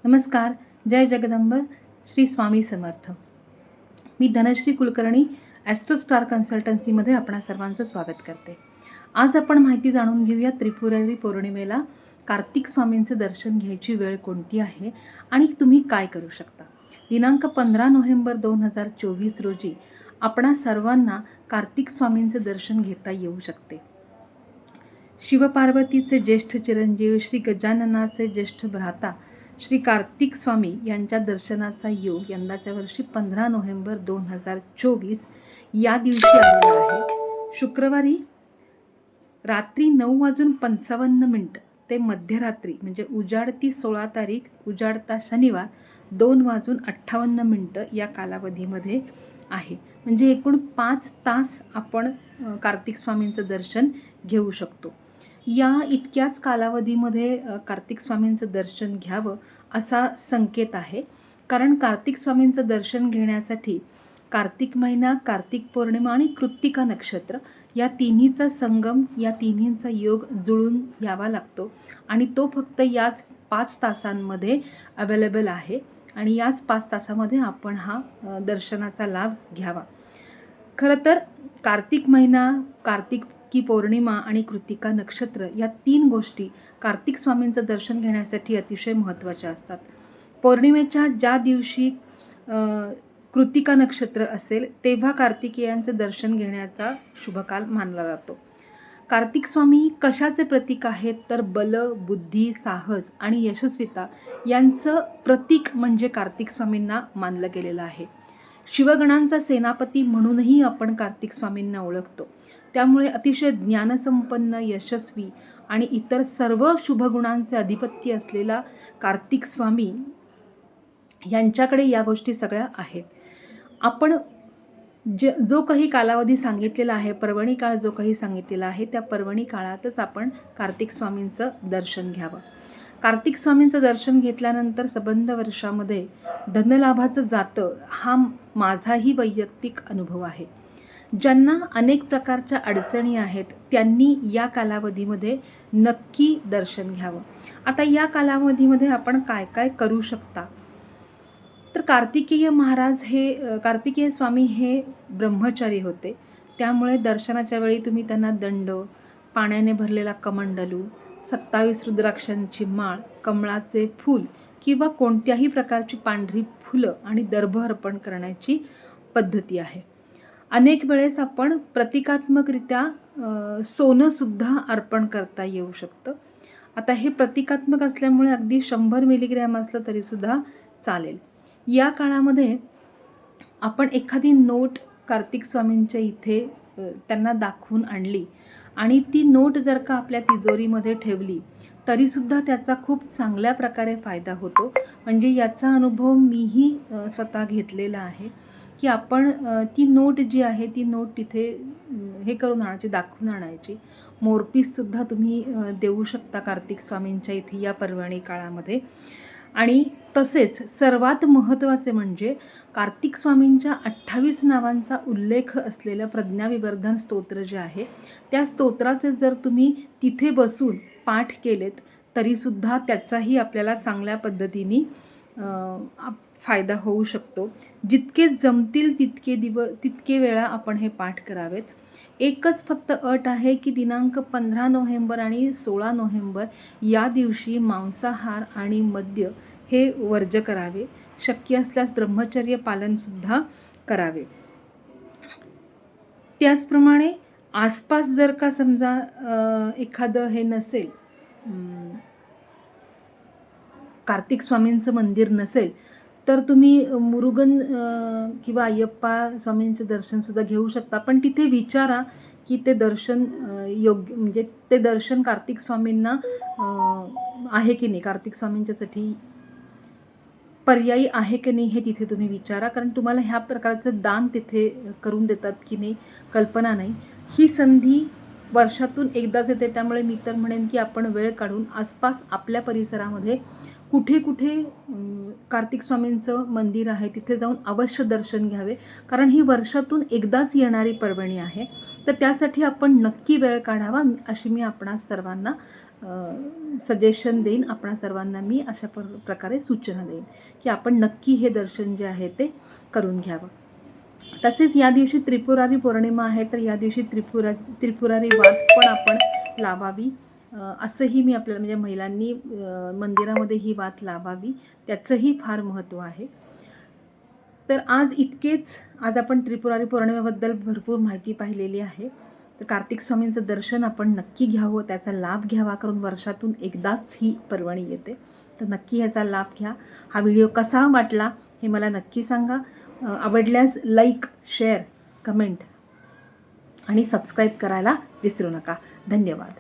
नमस्कार. जय जगदंब. श्री स्वामी समर्थ. मी धनश्री कुलकर्णी ॲस्ट्रोस्टार कन्सल्टन्सीमध्ये आपणा सर्वांचं स्वागत करते. आज आपण माहिती जाणून घेऊया त्रिपुरारी पौर्णिमेला कार्तिक स्वामींचं दर्शन घ्यायची वेळ कोणती आहे आणि तुम्ही काय करू शकता. दिनांक 15 नोव्हेंबर 2024 रोजी आपणा सर्वांना कार्तिक स्वामींचं दर्शन घेता येऊ शकते. शिवपार्वतीचे ज्येष्ठ चिरंजीव श्री गजाननाचे ज्येष्ठ भ्राता श्री कार्तिक स्वामी यांच्या दर्शनाचा योग यंदाच्या वर्षी 15 नोव्हेंबर 2024 या दिवशी आलेला आहे. शुक्रवारी रात्री 9:55 ते मध्यरात्री म्हणजे उजाडती 16 तारीख उजाडता शनिवार 2:58 या कालावधीमध्ये आहे. म्हणजे एकूण 5 तास आपण कार्तिक स्वामींचं दर्शन घेऊ शकतो. या इतक्याच कालावधीमध्ये कार्तिक स्वामींचं दर्शन घ्यावं असा संकेत आहे. कारण कार्तिक स्वामींचं दर्शन घेण्यासाठी कार्तिक महिना, कार्तिक पौर्णिमा आणि कृत्तिका नक्षत्र या तिन्हीचा संगम, या तिन्हींचा योग जुळून यावा लागतो आणि तो फक्त याच 5 तासांमध्ये अवेलेबल आहे आणि याच 5 तासामध्ये आपण हा दर्शनाचा लाभ घ्यावा. खरं तर कार्तिक महिना, कार्तिक की पौर्णिमा आणि कृत्तिका नक्षत्र या 3 गोष्टी कार्तिक स्वामींचं दर्शन घेण्यासाठी अतिशय महत्त्वाच्या असतात. पौर्णिमेच्या ज्या दिवशी कृत्तिका नक्षत्र असेल तेव्हा कार्तिकेयांचं दर्शन घेण्याचा शुभकाल मानला जातो. कार्तिक स्वामी कशाचे प्रतीक आहेत तर बल, बुद्धी, साहस आणि यशस्विता यांचं प्रतीक म्हणजे कार्तिक स्वामींना मानलं गेलेलं आहे. शिवगणांचा सेनापती म्हणूनही आपण कार्तिक स्वामींना ओळखतो. त्यामुळे अतिशय ज्ञानसंपन्न, यशस्वी आणि इतर सर्व शुभगुणांचे अधिपत्य असलेला कार्तिक स्वामी यांच्याकडे या गोष्टी सगळ्या आहेत. आपण जो काही कालावधी सांगितलेला आहे, पर्वणी काळ जो काही सांगितलेला आहे, त्या पर्वणी काळातच आपण कार्तिक स्वामींचं दर्शन घ्यावं. कार्तिक स्वामींचं दर्शन घेतल्यानंतर संबंध वर्षामध्ये धनलाभाचं जातं हा माझाही वैयक्तिक अनुभव आहे. ज्यांना अनेक प्रकारच्या अडचणी आहेत त्यांनी या कालावधीमध्ये नक्की दर्शन घ्यावं. आता या कालावधीमध्ये आपण काय काय करू शकता तर कार्तिकेय स्वामी हे ब्रह्मचारी होते. त्यामुळे दर्शनाच्या वेळी तुम्ही त्यांना दंड, पाण्याने भरलेला कमंडलू, 27 रुद्राक्षांची माळ, कमळाचे फूल किंवा कोणत्याही प्रकारची पांढरी फुलं आणि दर्भ अर्पण करण्याची पद्धती आहे. अनेक वेळेस आपण प्रतिकात्मकरित्या सोनंसुद्धा अर्पण करता येऊ शकतं. आता हे प्रतिकात्मक असल्यामुळे अगदी 100 मिलीग्रॅम असलं तरीसुद्धा चालेल. या काळामध्ये आपण एखादी नोट कार्तिक स्वामींच्या इथे त्यांना दाखवून आणली आणि ती नोट जर का आपल्या तिजोरीमध्ये ठेवली तरीसुद्धा त्याचा खूप चांगल्या प्रकारे फायदा होतो. म्हणजे याचा अनुभव मीही स्वतः घेतलेला आहे की आपण ती नोट जी आहे ती नोट तिथे हे करून आणायची, दाखवून आणायची. मोरपीससुद्धा तुम्ही देऊ शकता कार्तिक स्वामींच्या इथे या पर्वणी काळामध्ये. आणि तसेच सर्वात महत्त्वाचे म्हणजे कार्तिक स्वामींच्या 28 नावांचा उल्लेख असलेलं प्रज्ञाविवर्धन स्तोत्र जे आहे त्या स्तोत्राचे जर तुम्ही तिथे बसून पाठ केलेत तरीसुद्धा त्याचाही आपल्याला चांगल्या पद्धतीने फायदा होऊ शकतो. जितके जमतील तितके वेळा आपण हे पाठ करावेत. एकच फक्त अट आहे की दिनांक 15 नोव्हेंबर आणि 16 नोव्हेंबर या दिवशी मांसाहार आणि मद्य हे वर्ज्य करावे. शक्य असल्यास ब्रह्मचर्य पालनसुद्धा करावे. त्याचप्रमाणे आसपास जर का समजा एखादं हे नसेल, कार्तिक स्वामींचं मंदिर नसेल तर तुम्ही मुरुगन किंवा अय्यप्पा स्वामींचं दर्शनसुद्धा घेऊ शकता. पण तिथे विचारा की ते दर्शन योग्य म्हणजे ते दर्शन कार्तिक स्वामींना आहे की नाही, कार्तिक स्वामींच्यासाठी पर्यायी आहे की नाही हे तिथे तुम्ही विचारा. कारण तुम्हाला ह्या प्रकारचं दान तिथे करून देतात की नाही कल्पना नाही. ही संधी वर्षातून एकदाच येते. त्यामुळे मी तर म्हणेन की आपण वेळ काढून आसपास आपल्या परिसरामध्ये कुठे कुठे कार्तिक स्वामींचं मंदिर आहे तिथे जाऊन अवश्य दर्शन घ्यावे, कारण ही वर्षातून एकदाच येणारी पर्वणी आहे. तर त्यासाठी आपण नक्की वेळ काढावा अशी मी आपणा सर्वांना सजेशन देईन. आपणा सर्वांना मी अशा प्रकारे सूचना देईन की आपण नक्की हे दर्शन जे आहे ते करून घ्यावं. तसेच या दिवशी त्रिपुरारी पौर्णिमा आहे, तर या दिवशी त्रिपुरारी वात पण आपण लावावी असंही मी आपल्याला, म्हणजे महिलांनी मंदिरामध्ये ही वात लावावी त्याचंही फार महत्त्व आहे. तर आज आपण त्रिपुरारी पौर्णिमेबद्दल भरपूर माहिती पाहिलेली आहे. तर कार्तिक स्वामींचं दर्शन आपण नक्की घ्यावं, त्याचा लाभ घ्यावा, कारण वर्षातून एकदाच ही पर्वणी येते. तर नक्की ह्याचा लाभ घ्या. हा व्हिडिओ कसा वाटला हे मला नक्की सांगा. आवडल्यास लाईक, शेअर, कमेंट आणि सबस्क्राईब करायला विसरू नका. धन्यवाद.